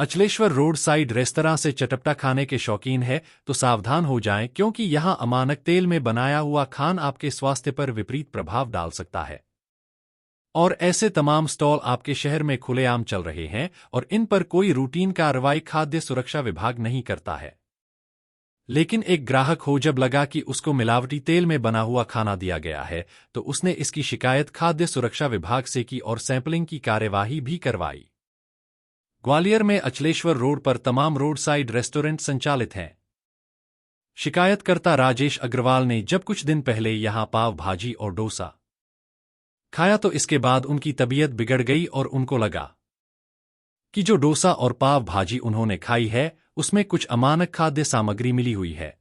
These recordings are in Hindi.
अचलेश्वर रोड साइड रेस्तरां से चटपटा खाने के शौकीन है तो सावधान हो जाएं, क्योंकि यहां अमानक तेल में बनाया हुआ खाना आपके स्वास्थ्य पर विपरीत प्रभाव डाल सकता है। और ऐसे तमाम स्टॉल आपके शहर में खुलेआम चल रहे हैं और इन पर कोई रूटीन कार्रवाई खाद्य सुरक्षा विभाग नहीं करता है। लेकिन एक ग्राहक हो जब लगा कि उसको मिलावटी तेल में बना हुआ खाना दिया गया है, तो उसने इसकी शिकायत खाद्य सुरक्षा विभाग से की और सैंपलिंग की कार्यवाही भी करवाई। ग्वालियर में अचलेश्वर रोड पर तमाम रोड साइड रेस्टोरेंट संचालित हैं। शिकायतकर्ता राजेश अग्रवाल ने जब कुछ दिन पहले यहां पाव भाजी और डोसा खाया तो इसके बाद उनकी तबीयत बिगड़ गई और उनको लगा कि जो डोसा और पाव भाजी उन्होंने खाई है उसमें कुछ अमानक खाद्य सामग्री मिली हुई है।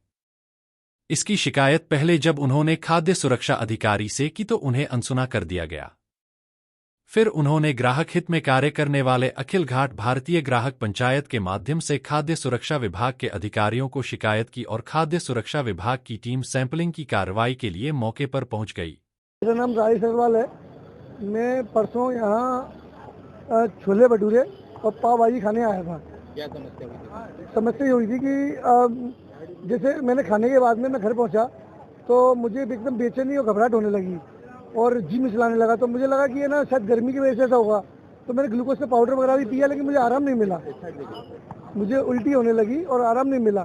इसकी शिकायत पहले जब उन्होंने खाद्य सुरक्षा अधिकारी से की तो उन्हें अनसुना कर दिया गया। फिर उन्होंने ग्राहक हित में कार्य करने वाले अखिल घाट भारतीय ग्राहक पंचायत के माध्यम से खाद्य सुरक्षा विभाग के अधिकारियों को शिकायत की और खाद्य सुरक्षा विभाग की टीम सैंपलिंग की कार्रवाई के लिए मौके पर पहुंच गई। मेरा नाम राजेश अग्रवाल है। मैं परसों यहाँ छोले भटूरे और पाव भाजी खाने आया था। क्या समस्या हुई थी? समस्या ये हुई थी कि जैसे मैंने खाने के बाद में मैं घर पहुँचा तो मुझे एकदम बेचैनी और घबराहट होने लगी और जी मिचलाने लगा। तो मुझे लगा कि ये ना शायद गर्मी की वजह से ऐसा होगा। तो मैंने ग्लूकोज का पाउडर वगैरह भी पिया, लेकिन मुझे आराम नहीं मिला। मुझे उल्टी होने लगी और आराम नहीं मिला।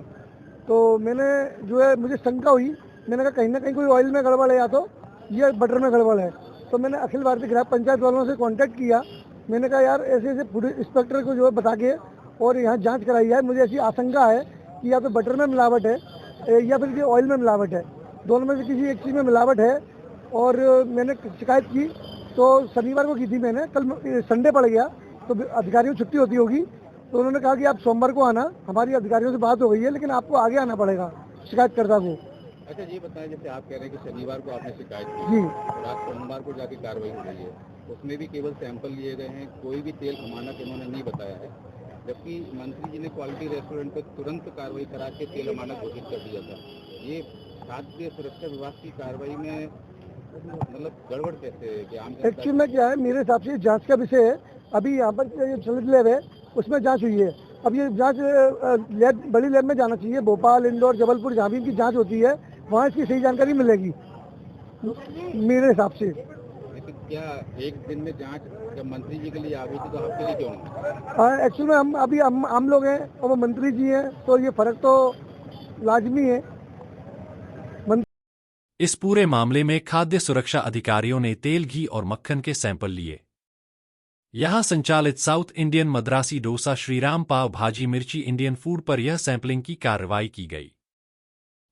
तो मैंने जो है मुझे शंका हुई। मैंने कहा कहीं ना कहीं कोई ऑयल में गड़बड़ है या तो ये बटर में गड़बड़ है। तो मैंने अखिल भारतीय ग्राहक पंचायत वालों से कांटेक्ट किया। मैंने कहा यार ऐसे ऐसे फूड इंस्पेक्टर को जो है बता के और यहाँ जांच कराई है। मुझे ऐसी आशंका है कि या तो बटर में मिलावट है या फिर ऑयल में मिलावट है, दोनों में से किसी एक चीज़ में मिलावट है। और मैंने शिकायत की तो शनिवार को की थी मैंने। कल संडे पड़ गया तो अधिकारियों छुट्टी होती होगी, तो उन्होंने कहा कि आप सोमवार को आना। हमारी अधिकारियों से बात हो गई है, लेकिन आपको आगे आना पड़ेगा शिकायतकर्ता को। अच्छा ये बताएं, जैसे आप कह रहे हैं कि शनिवार को आपने शिकायत की जी, और आज सोमवार को जाके कार्रवाई हो रही है, उसमें भी केवल सैंपल लिए गए हैं, कोई भी तेल अमानक इन्होंने नहीं बताया है, जबकि मंत्री जी ने क्वालिटी रेस्टोरेंट पर तुरंत कार्रवाई करा के तेल अमानक घोषित कर दिया था। ये खाद्य सुरक्षा विभाग की कार्रवाई में मतलब गड़बड़ कैसे है कि आम एक्चुअली में क्या है, मेरे हिसाब से जांच का विषय है। अभी यहाँ पर जो चलित लैब है उसमें जांच हुई है। अब ये जांच लैब बड़ी लैब में जाना चाहिए, भोपाल, इंदौर, जबलपुर, जहाँ भी इनकी जांच होती है वहाँ इसकी सही जानकारी मिलेगी मेरे हिसाब से। लेकिन क्या एक दिन में जांच जब मंत्री जी के लिए आ गई थी तो आपके लिए क्यों नहीं? एक्चुअली में हम अभी आम लोग हैं और वो मंत्री जी हैं, तो ये फर्क तो लाजमी है। इस पूरे मामले में खाद्य सुरक्षा अधिकारियों ने तेल, घी और मक्खन के सैंपल लिए। यहां संचालित साउथ इंडियन मद्रासी डोसा, श्रीराम पाव भाजी, मिर्ची इंडियन फूड पर यह सैंपलिंग की कार्रवाई की गई।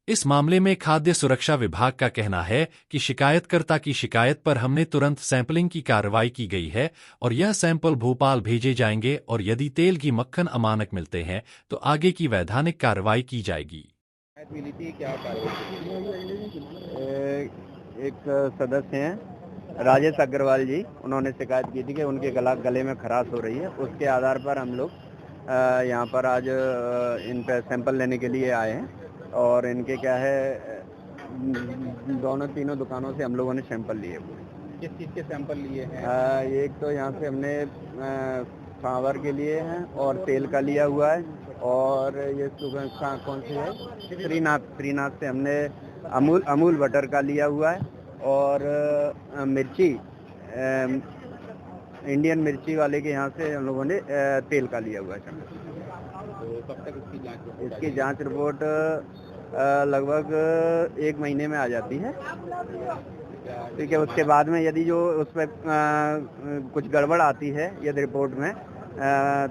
इस मामले में खाद्य सुरक्षा विभाग का कहना है कि शिकायतकर्ता की शिकायत पर हमने तुरंत सैंपलिंग की कार्रवाई की गई है और यह सैंपल भोपाल भेजे जाएंगे और यदि तेल, घी, मक्खन अमानक मिलते हैं तो आगे की वैधानिक कार्रवाई की जाएगी। मिली थी क्या कार्रवाई? एक सदस्य हैं राजेश अग्रवाल जी, उन्होंने शिकायत की थी कि उनके गले में खराश हो रही है। उसके आधार पर हम लोग यहाँ पर आज इन पे सैंपल लेने के लिए आए हैं और इनके क्या है दोनों तीनों दुकानों से हम लोगों ने सैंपल लिए। किस चीज़ के सैंपल लिए हैं? एक तो यहाँ से हमने सांवर के लिए हैं और तेल का लिया हुआ है, और ये कौन सी है, श्रीनाथ से हमने अमूल बटर का लिया हुआ है, और मिर्ची इंडियन मिर्ची वाले के यहाँ से हम लोगों ने तेल का लिया हुआ है। तो कब तक इसकी जांच रिपोर्ट लगभग 1 महीने में आ जाती है। ठीक है, उसके बाद में यदि जो उस पर कुछ गड़बड़ आती है यदि रिपोर्ट में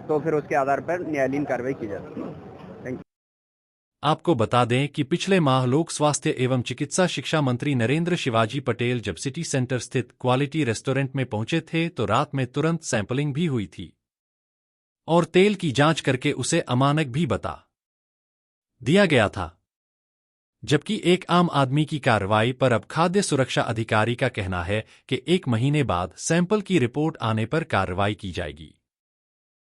तो फिर उसके आधार पर न्यायालयीन कार्रवाई की जाती है। आपको बता दें कि पिछले माह लोक स्वास्थ्य एवं चिकित्सा शिक्षा मंत्री नरेंद्र शिवाजी पटेल जब सिटी सेंटर स्थित क्वालिटी रेस्टोरेंट में पहुंचे थे तो रात में तुरंत सैंपलिंग भी हुई थी और तेल की जांच करके उसे अमानक भी बता दिया गया था। जबकि एक आम आदमी की कार्रवाई पर अब खाद्य सुरक्षा अधिकारी का कहना है कि 1 महीने बाद सैंपल की रिपोर्ट आने पर कार्रवाई की जाएगी।